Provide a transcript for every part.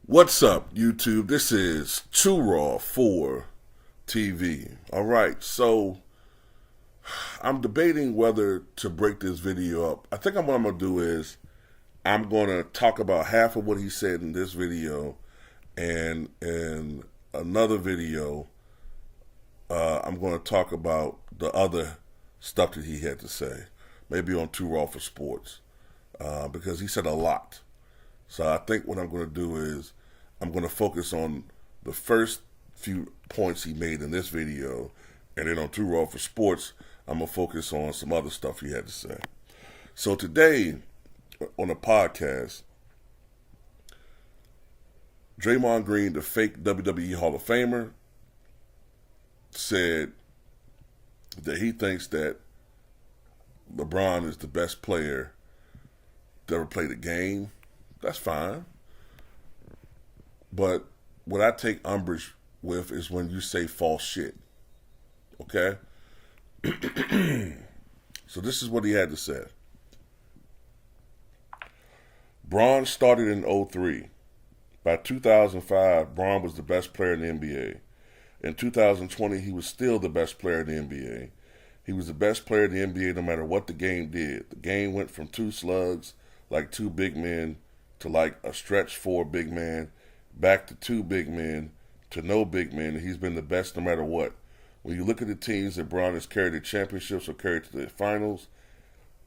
What's up, YouTube? This is Too Raw for TV. All right, so I'm debating whether to break this video up. I think what I'm going to do is I'm going to talk about half of what he said in this video, and in another video, I'm going to talk about the other stuff that he had to say, maybe on Too Raw for Sports, because he said a lot. So I think what I'm going to do is I'm going to focus on the first few points he made in this video, and then on Too Raw for Sports, I'm going to focus on some other stuff he had to say. So today, on the podcast, Draymond Green, the fake WWE Hall of Famer, said that he thinks that LeBron is the best player to ever play the game. That's fine. But what I take umbrage with is when you say false shit. Okay? So this is what he had to say. Bron started in 2003. By 2005, Bron was the best player in the NBA. In 2020, he was still the best player in the NBA. He was the best player in the NBA no matter what the game did. The game went from two slugs, like two big men, to like a stretch four big man, back to two big men, to no big men. He's been the best no matter what. When you look at the teams that Bron has carried to championships or carried to the finals,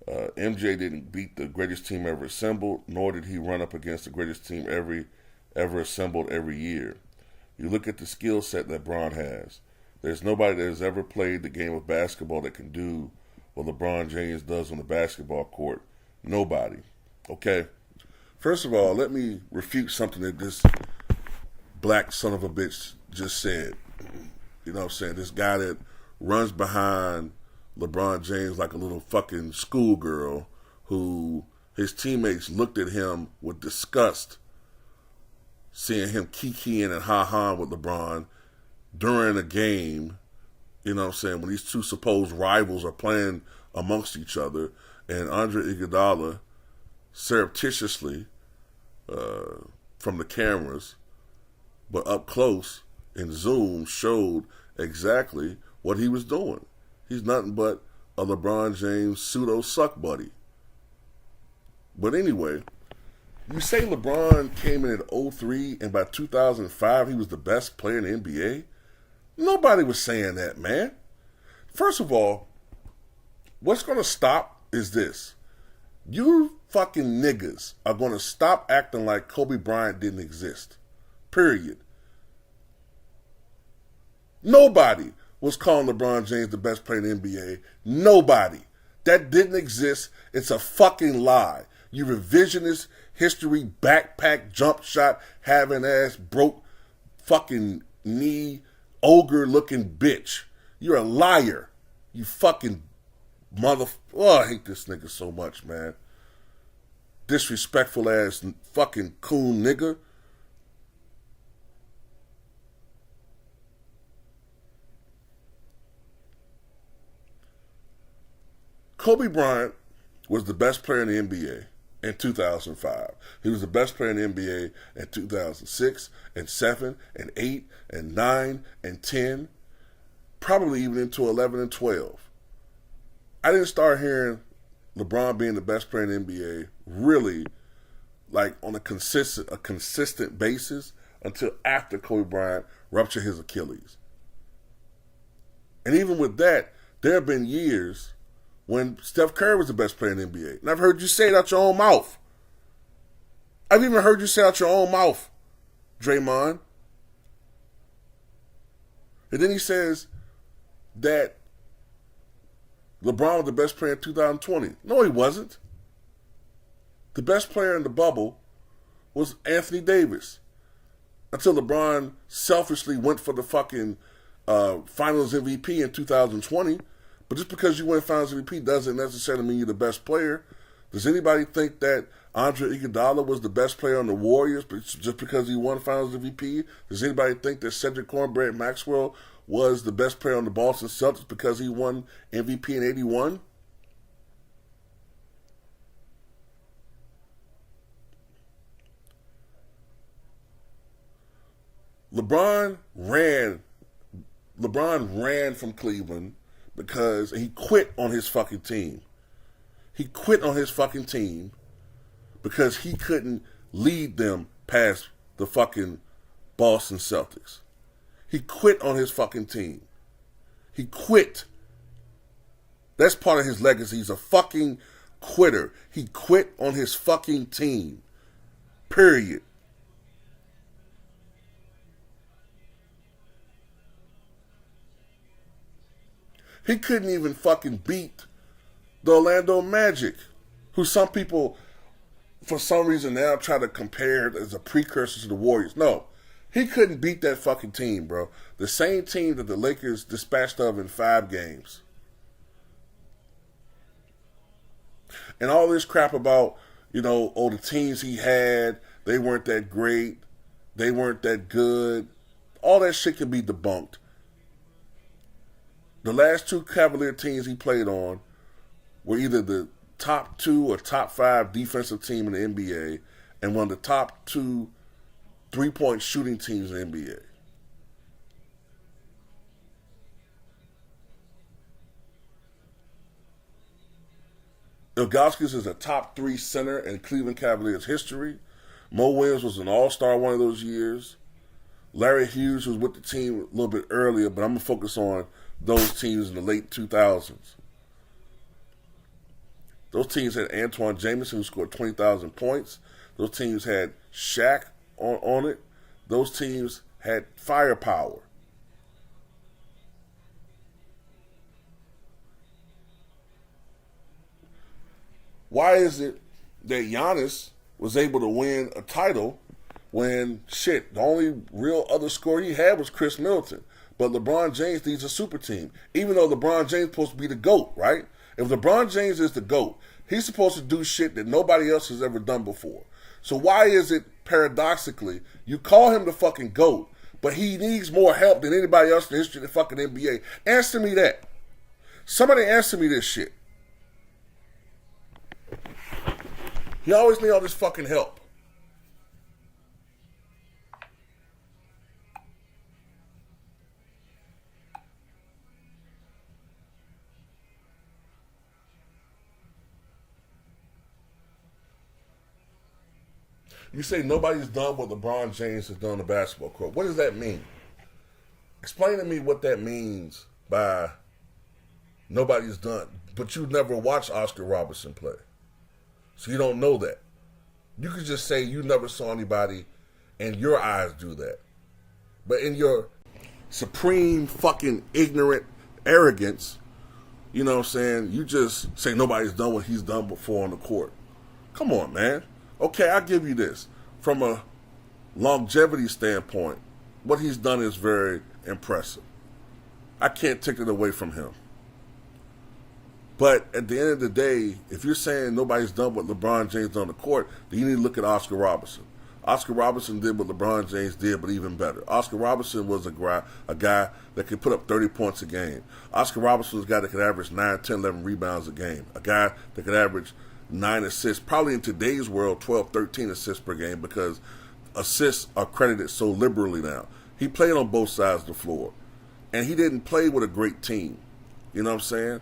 MJ didn't beat the greatest team ever assembled, nor did he run up against the greatest team ever assembled every year. You look at the skill set that Bron has. There's nobody that has ever played the game of basketball that can do what LeBron James does on the basketball court. Nobody. Okay? First of all, let me refute something that this black son of a bitch just said. You know what I'm saying? This guy that runs behind LeBron James like a little fucking schoolgirl, who his teammates looked at him with disgust, seeing him kikiing and ha-ha with LeBron during a game, you know what I'm saying, when these two supposed rivals are playing amongst each other, and Andre Iguodala surreptitiously from the cameras, but up close in Zoom, showed exactly what he was doing. He's nothing but a LeBron James pseudo suck buddy. But anyway, you say LeBron came in at 2003 and by 2005 he was the best player in the NBA? Nobody was saying that, man. First of all, what's going to stop is this. You fucking niggas are going to stop acting like Kobe Bryant didn't exist. Period. Nobody was calling LeBron James the best player in the NBA. Nobody. That didn't exist. It's a fucking lie. You revisionist history, backpack, jump shot, having ass, broke, fucking knee, ogre looking bitch. You're a liar. You fucking Oh, I hate this nigga so much, man. Disrespectful ass fucking coon nigga. Kobe Bryant was the best player in the NBA in 2005. He was the best player in the NBA in 2006 and 7 and 8 and 9 and 10, probably even into 11 and 12. I didn't start hearing LeBron being the best player in the NBA really like on a consistent basis until after Kobe Bryant ruptured his Achilles. And even with that, there have been years when Steph Curry was the best player in the NBA. And I've heard you say it out your own mouth. I've even heard you say out your own mouth, Draymond. And then he says that LeBron was the best player in 2020. No, he wasn't. The best player in the bubble was Anthony Davis. Until LeBron selfishly went for the fucking finals MVP in 2020. But just because you win finals MVP doesn't necessarily mean you're the best player. Does anybody think that Andre Iguodala was the best player on the Warriors just because he won finals MVP? Does anybody think that Cedric Cornbread Maxwell was the best player on the Boston Celtics because he won MVP in 81? LeBron ran. LeBron ran from Cleveland because he quit on his fucking team. He quit on his fucking team because he couldn't lead them past the fucking Boston Celtics. He quit on his fucking team. He quit. That's part of his legacy. He's a fucking quitter. He quit on his fucking team. Period. He couldn't even fucking beat the Orlando Magic, who some people, for some reason, now try to compare as a precursor to the Warriors. No, he couldn't beat that fucking team, bro. The same team that the Lakers dispatched of in 5 games. And all this crap about, the teams he had, they weren't that great, they weren't that good. All that shit can be debunked. The last 2 Cavalier teams he played on were either the top 2 or top 5 defensive team in the NBA and one of the top 2 3-point shooting teams in the NBA. Ilgauskas is a top 3 center in Cleveland Cavaliers history. Mo Williams was an all-star one of those years. Larry Hughes was with the team a little bit earlier, but I'm going to focus on those teams in the late 2000s. Those teams had Antoine Jameson, who scored 20,000 points. Those teams had Shaq on it. Those teams had firepower. Why is it that Giannis was able to win a title when, the only real other scorer he had was Chris Middleton? But LeBron James needs a super team, even though LeBron James is supposed to be the GOAT, right? If LeBron James is the GOAT, he's supposed to do shit that nobody else has ever done before. So why is it, paradoxically, you call him the fucking GOAT, but he needs more help than anybody else in the history of the fucking NBA? Answer me that. Somebody answer me this shit. He always need all this fucking help. You say nobody's done what LeBron James has done on the basketball court. What does that mean? Explain to me what that means by nobody's done. But you never watched Oscar Robertson play. So you don't know that. You could just say you never saw anybody and your eyes do that. But in your supreme fucking ignorant arrogance, you know what I'm saying, you just say nobody's done what he's done before on the court. Come on, man. Okay, I'll give you this. From a longevity standpoint, what he's done is very impressive. I can't take it away from him. But at the end of the day, if you're saying nobody's done what LeBron James done on the court, then you need to look at Oscar Robertson. Oscar Robertson did what LeBron James did, but even better. Oscar Robertson was a guy that could put up 30 points a game. Oscar Robertson was a guy that could average 9, 10, 11 rebounds a game. A guy that could average 9 assists, probably in today's world, 12, 13 assists per game, because assists are credited so liberally now. He played on both sides of the floor, and he didn't play with a great team. You know what I'm saying?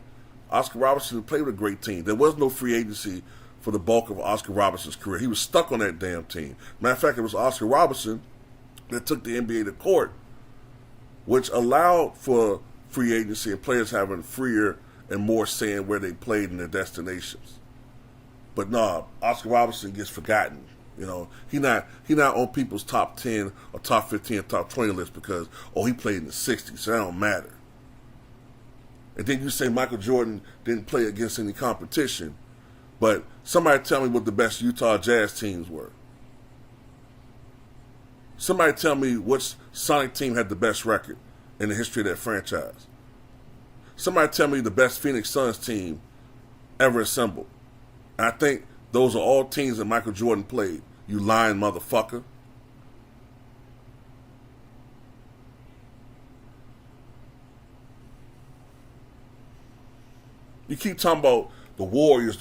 Oscar Robertson played with a great team. There was no free agency for the bulk of Oscar Robertson's career. He was stuck on that damn team. Matter of fact, it was Oscar Robertson that took the NBA to court, which allowed for free agency and players having freer and more say in where they played in their destinations. But nah, Oscar Robertson gets forgotten. You know, he not on people's top 10 or top 15 or top 20 list because, he played in the 60s, so that don't matter. And then you say Michael Jordan didn't play against any competition, but somebody tell me what the best Utah Jazz teams were. Somebody tell me which Sonic team had the best record in the history of that franchise. Somebody tell me the best Phoenix Suns team ever assembled. And I think those are all teams that Michael Jordan played. You lying motherfucker. You keep talking about the Warriors.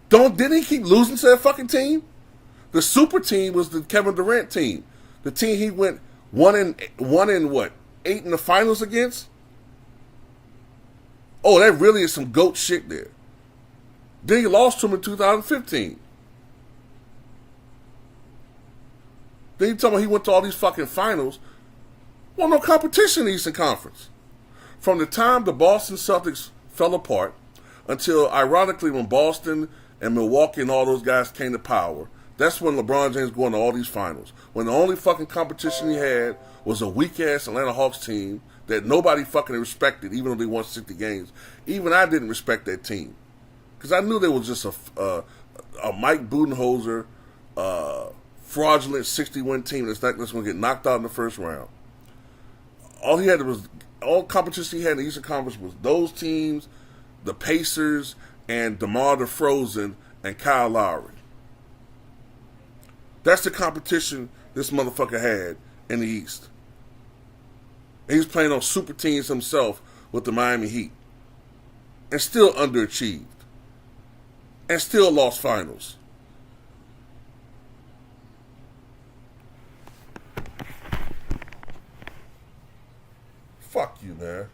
Didn't he keep losing to that fucking team? The super team was the Kevin Durant team. The team he went one in what, 8 in the finals against? Oh, that really is some GOAT shit there. Then he lost to him in 2015. Then you talking about he went to all these fucking finals. Well, no competition in the Eastern Conference. From the time the Boston Celtics fell apart until, ironically, when Boston and Milwaukee and all those guys came to power, that's when LeBron James going to all these finals. When the only fucking competition he had was a weak-ass Atlanta Hawks team that nobody fucking respected, even though they won 60 games. Even I didn't respect that team. Because I knew there was just a Mike Budenholzer, fraudulent 60-win team that's going to get knocked out in the first round. All competition he had in the Eastern Conference was those teams, the Pacers, and DeMar DeRozan and Kyle Lowry. That's the competition this motherfucker had in the East. And he's playing on super teams himself with the Miami Heat. And still underachieved. And still lost finals. Fuck you, man.